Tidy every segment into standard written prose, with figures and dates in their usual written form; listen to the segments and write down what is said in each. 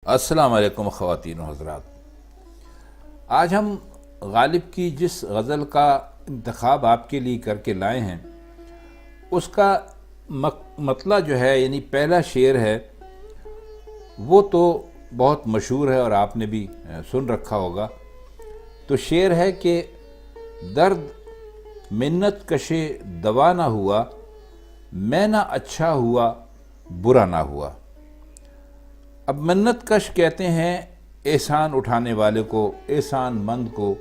السلام علیکم خواتین و حضرات۔ آج ہم غالب کی جس غزل کا انتخاب آپ کے لیے کر کے لائے ہیں اس کا مطلع جو ہے یعنی پہلا شعر ہے وہ تو بہت مشہور ہے اور آپ نے بھی سن رکھا ہوگا۔ تو شعر ہے کہ درد منت کشے دوا نہ ہوا، میں نہ اچھا ہوا برا نہ ہوا۔ اب منت کش کہتے ہیں احسان اٹھانے والے کو، احسان مند کو،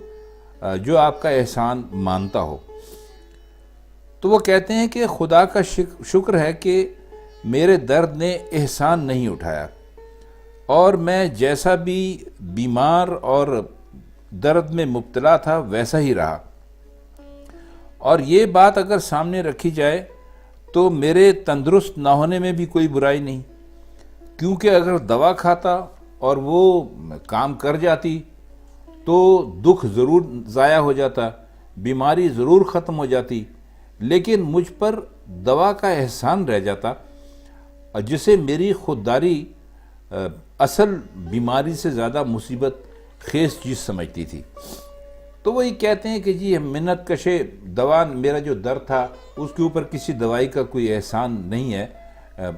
جو آپ کا احسان مانتا ہو۔ تو وہ کہتے ہیں کہ خدا کا شکر ہے کہ میرے درد نے احسان نہیں اٹھایا، اور میں جیسا بھی بیمار اور درد میں مبتلا تھا ویسا ہی رہا۔ اور یہ بات اگر سامنے رکھی جائے تو میرے تندرست نہ ہونے میں بھی کوئی برائی نہیں، کیونکہ اگر دوا کھاتا اور وہ کام کر جاتی تو دکھ ضرور ضائع ہو جاتا، بیماری ضرور ختم ہو جاتی، لیکن مجھ پر دوا کا احسان رہ جاتا، جسے میری خودداری اصل بیماری سے زیادہ مصیبت خیز چیز سمجھتی تھی۔ تو وہی کہتے ہیں کہ جی منت کشے دوا، میرا جو درد تھا اس کے اوپر کسی دوائی کا کوئی احسان نہیں ہے،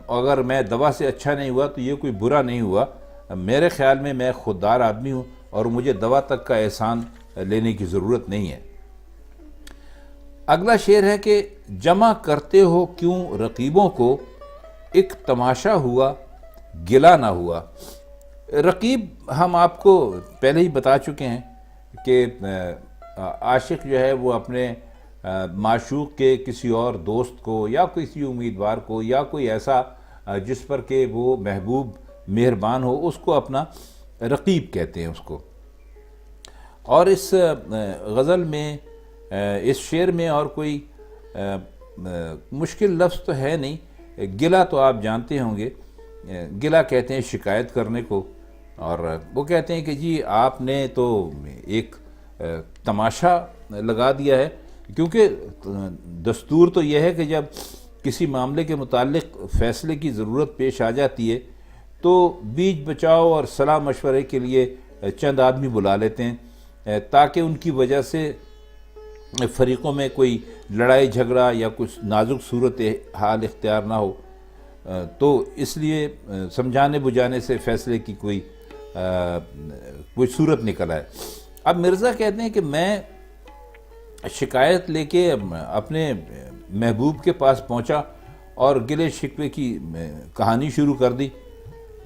اگر میں دوا سے اچھا نہیں ہوا تو یہ کوئی برا نہیں ہوا۔ میرے خیال میں میں خوددار آدمی ہوں اور مجھے دوا تک کا احسان لینے کی ضرورت نہیں ہے۔ اگلا شعر ہے کہ جمع کرتے ہو کیوں رقیبوں کو، ایک تماشا ہوا گلا نہ ہوا۔ رقیب ہم آپ کو پہلے ہی بتا چکے ہیں کہ عاشق جو ہے وہ اپنے معشوق کے کسی اور دوست کو یا کسی امیدوار کو یا کوئی ایسا جس پر کہ وہ محبوب مہربان ہو اس کو اپنا رقیب کہتے ہیں اس کو۔ اور اس غزل میں اس شعر میں اور کوئی مشکل لفظ تو ہے نہیں۔ گلا تو آپ جانتے ہوں گے، گلا کہتے ہیں شکایت کرنے کو، اور وہ کہتے ہیں کہ جی آپ نے تو ایک تماشا لگا دیا ہے، کیونکہ دستور تو یہ ہے کہ جب کسی معاملے کے متعلق فیصلے کی ضرورت پیش آ جاتی ہے تو بیچ بچاؤ اور صلاح مشورے کے لیے چند آدمی بلا لیتے ہیں تاکہ ان کی وجہ سے فریقوں میں کوئی لڑائی جھگڑا یا کچھ نازک صورت حال اختیار نہ ہو، تو اس لیے سمجھانے بجھانے سے فیصلے کی کوئی صورت نکل آئے۔ اب مرزا کہتے ہیں کہ میں شکایت لے کے اپنے محبوب کے پاس پہنچا اور گلے شکوے کی کہانی شروع کر دی،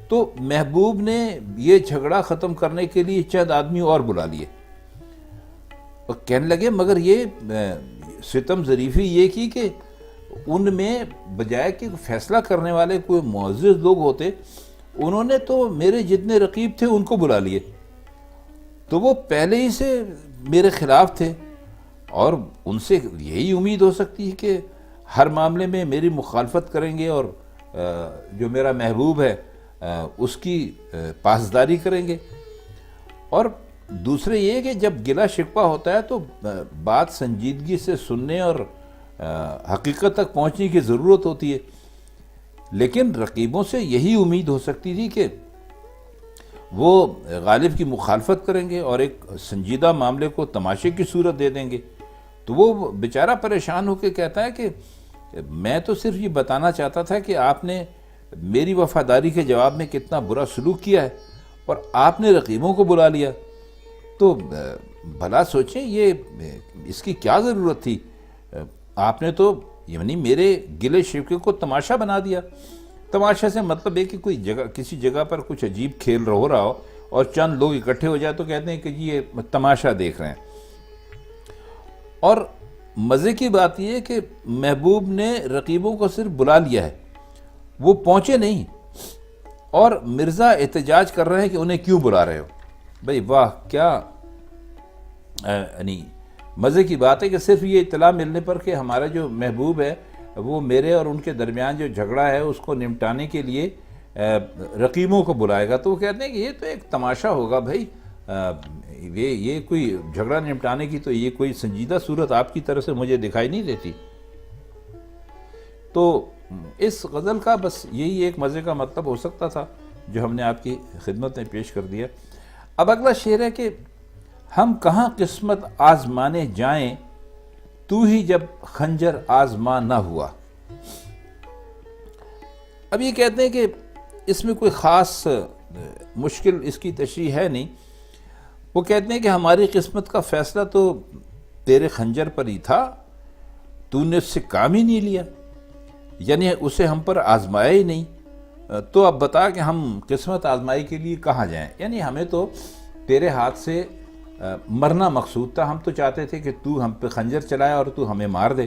تو محبوب نے یہ جھگڑا ختم کرنے کے لیے چند آدمی اور بلا لیے، اور کہنے لگے مگر یہ ستم ظریفی یہ کی کہ ان میں بجائے کہ فیصلہ کرنے والے کوئی معزز لوگ ہوتے، انہوں نے تو میرے جتنے رقیب تھے ان کو بلا لیے، تو وہ پہلے ہی سے میرے خلاف تھے، اور ان سے یہی امید ہو سکتی ہے کہ ہر معاملے میں میری مخالفت کریں گے اور جو میرا محبوب ہے اس کی پاسداری کریں گے۔ اور دوسرے یہ کہ جب گلا شکوہ ہوتا ہے تو بات سنجیدگی سے سننے اور حقیقت تک پہنچنے کی ضرورت ہوتی ہے، لیکن رقیبوں سے یہی امید ہو سکتی تھی کہ وہ غالب کی مخالفت کریں گے اور ایک سنجیدہ معاملے کو تماشے کی صورت دے دیں گے۔ تو وہ بیچارہ پریشان ہو کے کہتا ہے کہ میں تو صرف یہ بتانا چاہتا تھا کہ آپ نے میری وفاداری کے جواب میں کتنا برا سلوک کیا ہے، اور آپ نے رقیبوں کو بلا لیا، تو بھلا سوچیں یہ اس کی کیا ضرورت تھی؟ آپ نے تو یعنی میرے گلے شکوے کو تماشا بنا دیا۔ تماشا سے مطلب ہے کہ کوئی جگہ کسی جگہ پر کچھ عجیب کھیل ہو رہا ہو اور چند لوگ اکٹھے ہو جائے تو کہتے ہیں کہ جی یہ تماشا دیکھ رہے ہیں۔ اور مزے کی بات یہ ہے کہ محبوب نے رقیبوں کو صرف بلا لیا ہے، وہ پہنچے نہیں، اور مرزا احتجاج کر رہے ہیں کہ انہیں کیوں بلا رہے ہو۔ بھئی واہ، کیا یعنی مزے کی بات ہے کہ صرف یہ اطلاع ملنے پر کہ ہمارا جو محبوب ہے وہ میرے اور ان کے درمیان جو جھگڑا ہے اس کو نمٹانے کے لیے رقیبوں کو بلائے گا، تو وہ کہتے ہیں کہ یہ تو ایک تماشا ہوگا بھائی، یہ کوئی جھگڑا نمٹانے کی تو یہ کوئی سنجیدہ صورت آپ کی طرف سے مجھے دکھائی نہیں دیتی۔ تو اس غزل کا بس یہی ایک مزے کا مطلب ہو سکتا تھا جو ہم نے آپ کی خدمت میں پیش کر دیا۔ اب اگلا شعر ہے کہ ہم کہاں قسمت آزمانے جائیں، تو ہی جب خنجر آزما نہ ہوا۔ اب یہ کہتے ہیں کہ اس میں کوئی خاص مشکل اس کی تشریح ہے نہیں۔ وہ کہتے ہیں کہ ہماری قسمت کا فیصلہ تو تیرے خنجر پر ہی تھا، تو نے اس سے کام ہی نہیں لیا، یعنی اسے ہم پر آزمایا ہی نہیں، تو اب بتا کہ ہم قسمت آزمائی کے لیے کہاں جائیں۔ یعنی ہمیں تو تیرے ہاتھ سے مرنا مقصود تھا، ہم تو چاہتے تھے کہ تو ہم پہ خنجر چلائے اور تو ہمیں مار دے،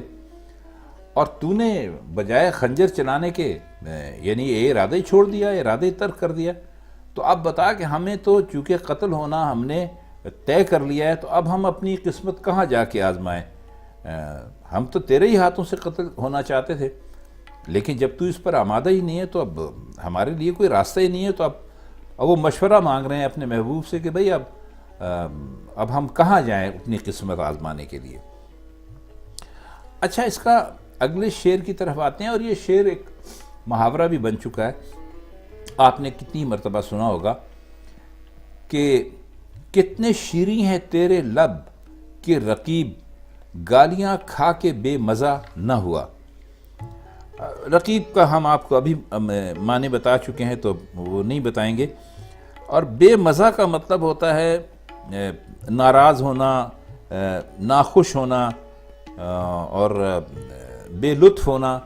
اور تو نے بجائے خنجر چلانے کے یعنی یہ ارادہ ہی چھوڑ دیا، ارادہ ہی ترک کر دیا۔ تو اب بتا کہ ہمیں تو چونکہ قتل ہونا ہم نے طے کر لیا ہے، تو اب ہم اپنی قسمت کہاں جا کے آزمائیں؟ ہم تو تیرے ہی ہاتھوں سے قتل ہونا چاہتے تھے، لیکن جب تو اس پر آمادہ ہی نہیں ہے تو اب ہمارے لیے کوئی راستہ ہی نہیں ہے۔ تو اب وہ مشورہ مانگ رہے ہیں اپنے محبوب سے کہ بھئی اب ہم کہاں جائیں اپنی قسمت آزمانے کے لیے۔ اچھا، اس کا اگلے شعر کی طرف آتے ہیں، اور یہ شعر ایک محاورہ بھی بن چکا ہے، آپ نے کتنی مرتبہ سنا ہوگا کہ کتنے شیریں ہیں تیرے لب کہ رقیب گالیاں کھا کے بے مزہ نہ ہوا۔ رقیب کا ہم آپ کو ابھی معنی بتا چکے ہیں تو وہ نہیں بتائیں گے۔ اور بے مزہ کا مطلب ہوتا ہے ناراض ہونا، ناخوش ہونا اور بے لطف ہونا۔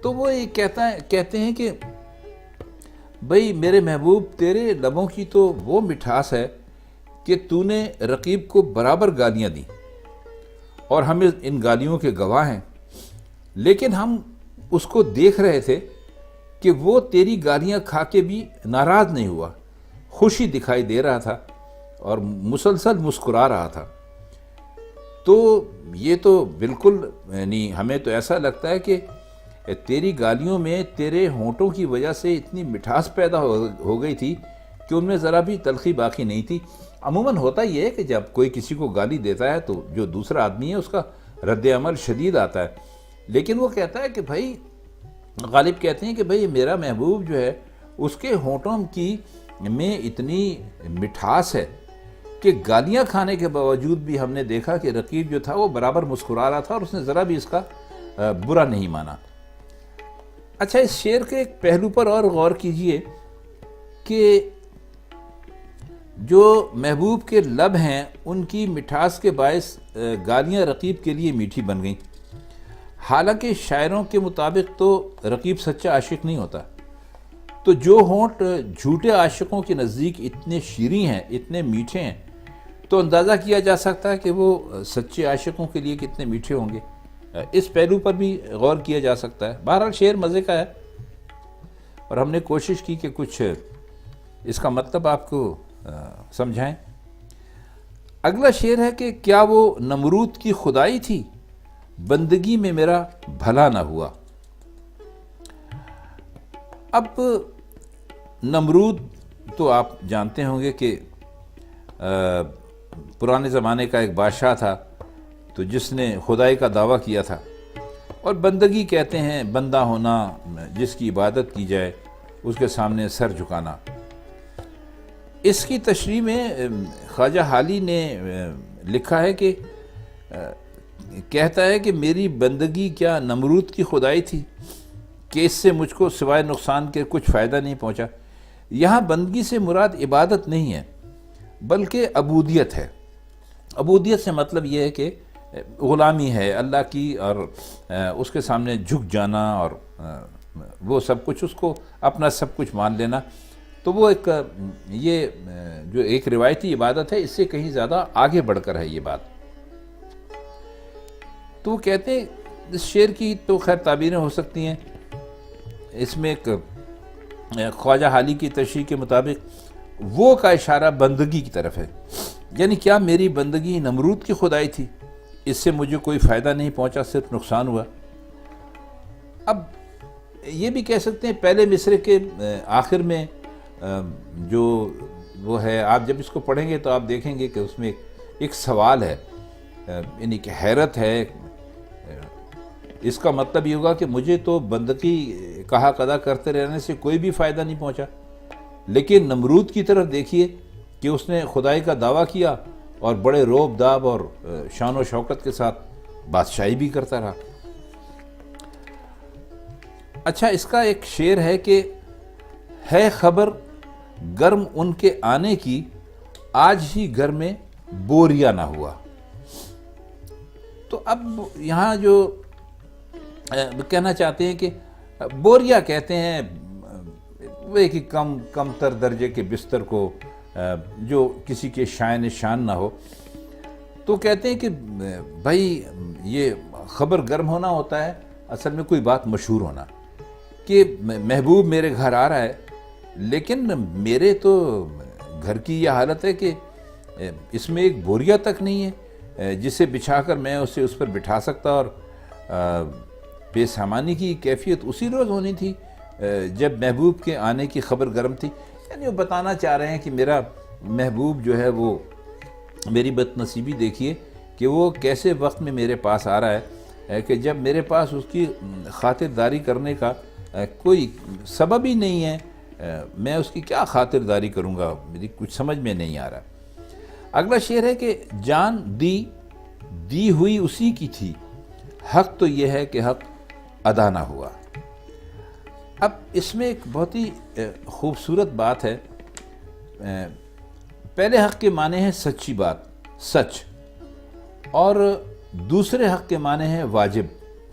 تو وہ یہ کہتے ہیں کہ بھئی میرے محبوب، تیرے لبوں کی تو وہ مٹھاس ہے کہ تو نے رقیب کو برابر گالیاں دیں، اور ہم ان گالیوں کے گواہ ہیں، لیکن ہم اس کو دیکھ رہے تھے کہ وہ تیری گالیاں کھا کے بھی ناراض نہیں ہوا، خوشی دکھائی دے رہا تھا اور مسلسل مسکرا رہا تھا۔ تو یہ تو بالکل یعنی ہمیں تو ایسا لگتا ہے کہ تیری گالیوں میں تیرے ہونٹوں کی وجہ سے اتنی مٹھاس پیدا ہو گئی تھی کہ ان میں ذرا بھی تلخی باقی نہیں تھی۔ عموماً ہوتا یہ ہے کہ جب کوئی کسی کو گالی دیتا ہے تو جو دوسرا آدمی ہے اس کا رد عمل شدید آتا ہے، لیکن وہ کہتا ہے کہ بھائی، غالب کہتے ہیں کہ بھائی میرا محبوب جو ہے اس کے ہونٹوں کی میں اتنی مٹھاس ہے کہ گالیاں کھانے کے باوجود بھی ہم نے دیکھا کہ رقیب جو تھا وہ برابر مسکرا رہا تھا اور اس نے ذرا بھی اس کا برا نہیں مانا۔ اچھا، اس شعر کے ایک پہلو پر اور غور کیجئے کہ جو محبوب کے لب ہیں ان کی مٹھاس کے باعث گالیاں رقیب کے لیے میٹھی بن گئیں، حالانکہ شاعروں کے مطابق تو رقیب سچا عاشق نہیں ہوتا۔ تو جو ہونٹ جھوٹے عاشقوں کے نزدیک اتنے شیریں ہیں، اتنے میٹھے ہیں، تو اندازہ کیا جا سکتا ہے کہ وہ سچے عاشقوں کے لیے کتنے میٹھے ہوں گے۔ اس پہلو پر بھی غور کیا جا سکتا ہے۔ بہرحال شعر مزے کا ہے، اور ہم نے کوشش کی کہ کچھ اس کا مطلب آپ کو سمجھائیں۔ اگلا شعر ہے کہ کیا وہ نمرود کی خدائی تھی، بندگی میں میرا بھلا نہ ہوا۔ اب نمرود تو آپ جانتے ہوں گے کہ پرانے زمانے کا ایک بادشاہ تھا، تو جس نے خدائی کا دعویٰ کیا تھا، اور بندگی کہتے ہیں بندہ ہونا، جس کی عبادت کی جائے، اس کے سامنے سر جھکانا۔ اس کی تشریح میں خواجہ حالی نے لکھا ہے کہ کہتا ہے کہ میری بندگی کیا نمرود کی خدائی تھی کہ اس سے مجھ کو سوائے نقصان کے کچھ فائدہ نہیں پہنچا۔ یہاں بندگی سے مراد عبادت نہیں ہے بلکہ عبودیت ہے۔ عبودیت سے مطلب یہ ہے کہ غلامی ہے اللہ کی، اور اس کے سامنے جھک جانا، اور وہ سب کچھ اس کو اپنا سب کچھ مان لینا۔ تو وہ یہ جو ایک روایتی عبادت ہے، اس سے کہیں زیادہ آگے بڑھ کر ہے یہ بات۔ تو وہ کہتے ہیں، اس شعر کی تو خیر تعبیریں ہو سکتی ہیں، اس میں ایک خواجہ حالی کی تشریح کے مطابق وہ کا اشارہ بندگی کی طرف ہے، یعنی کیا میری بندگی نمرود کی خدائی تھی، اس سے مجھے کوئی فائدہ نہیں پہنچا، صرف نقصان ہوا۔ اب یہ بھی کہہ سکتے ہیں پہلے مصرے کے آخر میں جو وہ ہے، آپ جب اس کو پڑھیں گے تو آپ دیکھیں گے کہ اس میں ایک سوال ہے، یعنی کہ حیرت ہے۔ اس کا مطلب یہ ہوگا کہ مجھے تو بندگی کہا قدا کرتے رہنے سے کوئی بھی فائدہ نہیں پہنچا۔ لیکن نمرود کی طرف دیکھیے کہ اس نے خدائی کا دعویٰ کیا اور بڑے روب داب اور شان و شوکت کے ساتھ بادشاہی بھی کرتا رہا۔ اچھا، اس کا ایک شعر ہے کہ ہے خبر گرم ان کے آنے کی، آج ہی گھر میں بوریا نہ ہوا۔ تو اب یہاں جو کہنا چاہتے ہیں کہ بوریا کہتے ہیں وہ ایک کم تر درجے کے بستر کو جو کسی کے شان نہ ہو، تو کہتے ہیں کہ بھائی یہ خبر گرم ہونا ہوتا ہے اصل میں کوئی بات مشہور ہونا، کہ محبوب میرے گھر آ رہا ہے، لیکن میرے تو گھر کی یہ حالت ہے کہ اس میں ایک بوریا تک نہیں ہے جسے بچھا کر میں اسے اس پر بٹھا سکتا، اور بے سامانی کی کیفیت اسی روز ہونی تھی جب محبوب کے آنے کی خبر گرم تھی۔ یعنی وہ بتانا چاہ رہے ہیں کہ میرا محبوب جو ہے وہ، میری بد نصیبی دیکھیے کہ وہ کیسے وقت میں میرے پاس آ رہا ہے کہ جب میرے پاس اس کی خاطرداری کرنے کا کوئی سبب ہی نہیں ہے، میں اس کی کیا خاطرداری کروں گا، میری کچھ سمجھ میں نہیں آ رہا۔ اگلا شعر ہے کہ جان دی ہوئی اسی کی تھی، حق تو یہ ہے کہ حق ادا نہ ہوا۔ اب اس میں ایک بہت ہی خوبصورت بات ہے۔ پہلے حق کے معنی ہے سچی بات، سچ، اور دوسرے حق کے معنی ہے واجب،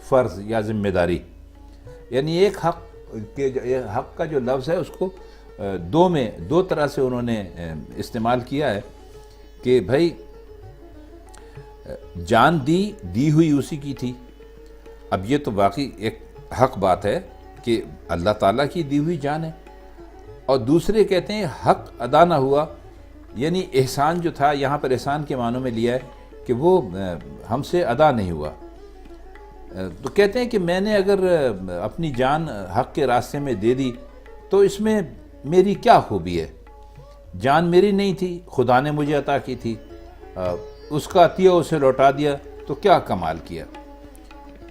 فرض یا ذمہ داری۔ یعنی ایک حق کا جو لفظ ہے اس کو دو طرح سے انہوں نے استعمال کیا ہے کہ بھائی جان دی ہوئی اسی کی تھی۔ اب یہ تو واقعی ایک حق بات ہے کہ اللہ تعالیٰ کی دی ہوئی جان ہے، اور دوسرے کہتے ہیں حق ادا نہ ہوا، یعنی احسان جو تھا، یہاں پر احسان کے معنوں میں لیا ہے کہ وہ ہم سے ادا نہیں ہوا۔ تو کہتے ہیں کہ میں نے اگر اپنی جان حق کے راستے میں دے دی تو اس میں میری کیا خوبی ہے؟ جان میری نہیں تھی، خدا نے مجھے عطا کی تھی، اس کا عطیہ اسے لوٹا دیا تو کیا کمال کیا۔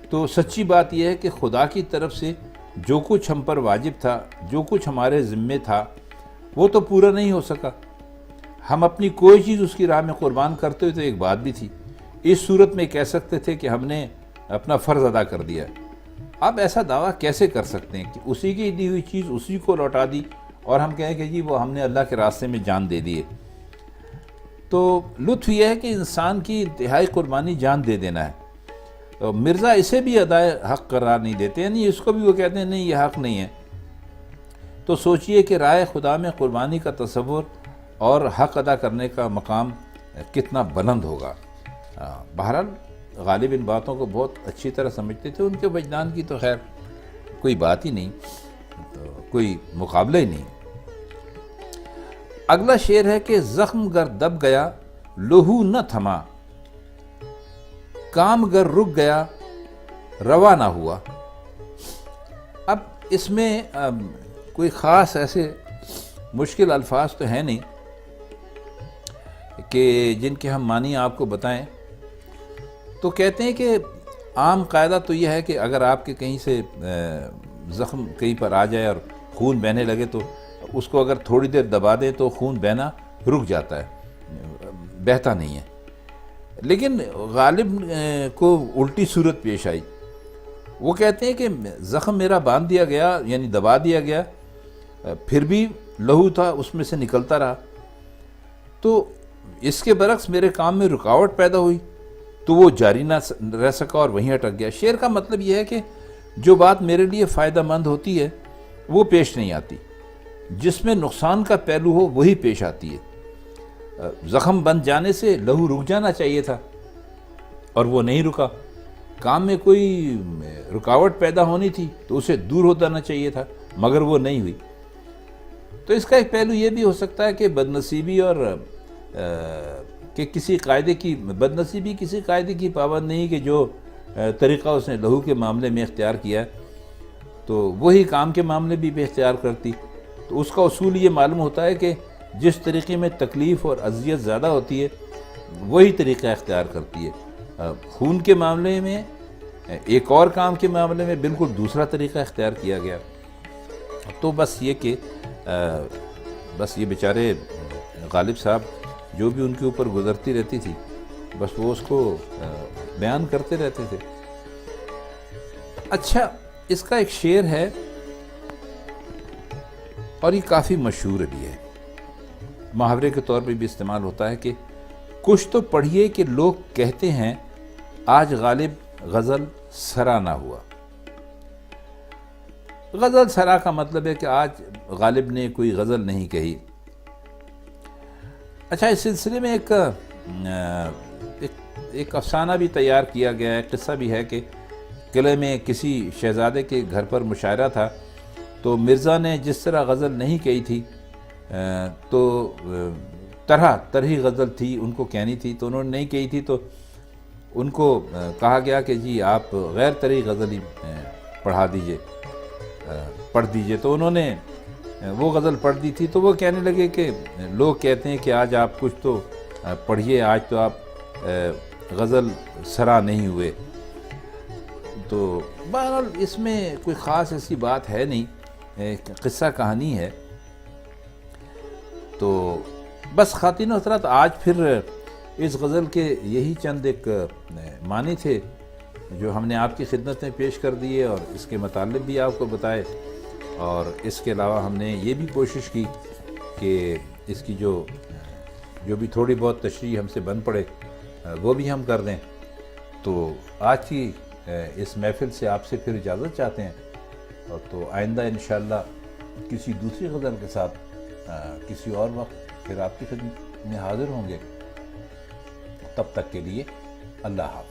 تو سچی بات یہ ہے کہ خدا کی طرف سے جو کچھ ہم پر واجب تھا، جو کچھ ہمارے ذمے تھا، وہ تو پورا نہیں ہو سکا۔ ہم اپنی کوئی چیز اس کی راہ میں قربان کرتے ہوئے تو ایک بات بھی تھی، اس صورت میں کہہ سکتے تھے کہ ہم نے اپنا فرض ادا کر دیا۔ اب ایسا دعویٰ کیسے کر سکتے ہیں کہ اسی کی دی ہوئی چیز اسی کو لوٹا دی اور ہم کہیں کہ جی وہ ہم نے اللہ کے راستے میں جان دے دیے؟ تو لطف یہ ہے کہ انسان کی انتہائی قربانی جان دے دینا ہے۔ تو مرزا اسے بھی ادائے حق قرار نہیں دیتے، یعنی اس کو بھی وہ کہتے ہیں نہیں یہ حق نہیں ہے۔ تو سوچئے کہ رائے خدا میں قربانی کا تصور اور حق ادا کرنے کا مقام کتنا بلند ہوگا۔ بہرحال غالب ان باتوں کو بہت اچھی طرح سمجھتے تھے، ان کے وجدان کی تو خیر کوئی بات ہی نہیں، تو کوئی مقابلہ ہی نہیں۔ اگلا شعر ہے کہ زخم گر دب گیا لہو نہ تھما، کام گر رک گیا روا نہ ہوا۔ اب اس میں کوئی خاص ایسے مشکل الفاظ تو ہیں نہیں کہ جن کے ہم معنی آپ کو بتائیں۔ تو کہتے ہیں کہ عام قاعدہ تو یہ ہے کہ اگر آپ کے کہیں سے زخم کہیں پر آ جائے اور خون بہنے لگے تو اس کو اگر تھوڑی دیر دبا دیں تو خون بہنا رک جاتا ہے، بہتا نہیں ہے۔ لیکن غالب کو الٹی صورت پیش آئی، وہ کہتے ہیں کہ زخم میرا باندھ دیا گیا، یعنی دبا دیا گیا، پھر بھی لہو تھا اس میں سے نکلتا رہا، تو اس کے برعکس میرے کام میں رکاوٹ پیدا ہوئی تو وہ جاری نہ رہ سکا اور وہیں اٹک گیا۔ شعر کا مطلب یہ ہے کہ جو بات میرے لیے فائدہ مند ہوتی ہے وہ پیش نہیں آتی، جس میں نقصان کا پہلو ہو وہی پیش آتی ہے۔ زخم بند جانے سے لہو رک جانا چاہیے تھا اور وہ نہیں رکا، کام میں کوئی رکاوٹ پیدا ہونی تھی تو اسے دور ہو جانا چاہیے تھا، مگر وہ نہیں ہوئی۔ تو اس کا ایک پہلو یہ بھی ہو سکتا ہے کہ بدنصیبی اور کہ کسی قاعدے کی بدنصیبی کسی قاعدے کی پابند نہیں کہ جو طریقہ اس نے لہو کے معاملے میں اختیار کیا تو وہی کام کے معاملے بھی اختیار کرتی۔ تو اس کا اصول یہ معلوم ہوتا ہے کہ جس طریقے میں تکلیف اور اذیت زیادہ ہوتی ہے وہی طریقہ اختیار کرتی ہے۔ خون کے معاملے میں ایک اور کام کے معاملے میں بالکل دوسرا طریقہ اختیار کیا گیا۔ تو بس یہ کہ بس یہ بیچارے غالب صاحب جو بھی ان کے اوپر گزرتی رہتی تھی بس وہ اس کو بیان کرتے رہتے تھے۔ اچھا، اس کا ایک شعر ہے اور یہ کافی مشہور بھی ہے، محاورے کے طور پہ بھی استعمال ہوتا ہے کہ کچھ تو پڑھیے کہ لوگ کہتے ہیں آج غالب غزل سرا نہ ہوا۔ غزل سرا کا مطلب ہے کہ آج غالب نے کوئی غزل نہیں کہی۔ اچھا، اس سلسلے میں ایک افسانہ بھی تیار کیا گیا ہے، قصہ بھی ہے کہ قلعے میں کسی شہزادے کے گھر پر مشاعرہ تھا، تو مرزا نے جس طرح غزل نہیں کہی تھی تو طرح غزل تھی ان کو کہنی تھی، تو انہوں نے نہیں کہی تھی، تو ان کو کہا گیا کہ جی آپ غیر طرح غزل ہی پڑھ دیجئے۔ تو انہوں نے وہ غزل پڑھ دی تھی، تو وہ کہنے لگے کہ لوگ کہتے ہیں کہ آج آپ کچھ تو پڑھیے، آج تو آپ غزل سرا نہیں ہوئے۔ تو بہرحال اس میں کوئی خاص ایسی بات ہے نہیں، قصہ کہانی ہے۔ تو بس خواتین و حضرات، آج پھر اس غزل کے یہی چند ایک معنی تھے جو ہم نے آپ کی خدمت میں پیش کر دیے اور اس کے متعلق بھی آپ کو بتائے، اور اس کے علاوہ ہم نے یہ بھی کوشش کی کہ اس کی جو بھی تھوڑی بہت تشریح ہم سے بن پڑے وہ بھی ہم کر دیں۔ تو آج کی اس محفل سے آپ سے پھر اجازت چاہتے ہیں، اور تو آئندہ انشاءاللہ کسی دوسری غزل کے ساتھ کسی اور وقت پھر آپ کی خدمت میں حاضر ہوں گے۔ تب تک کے لیے اللہ حافظ۔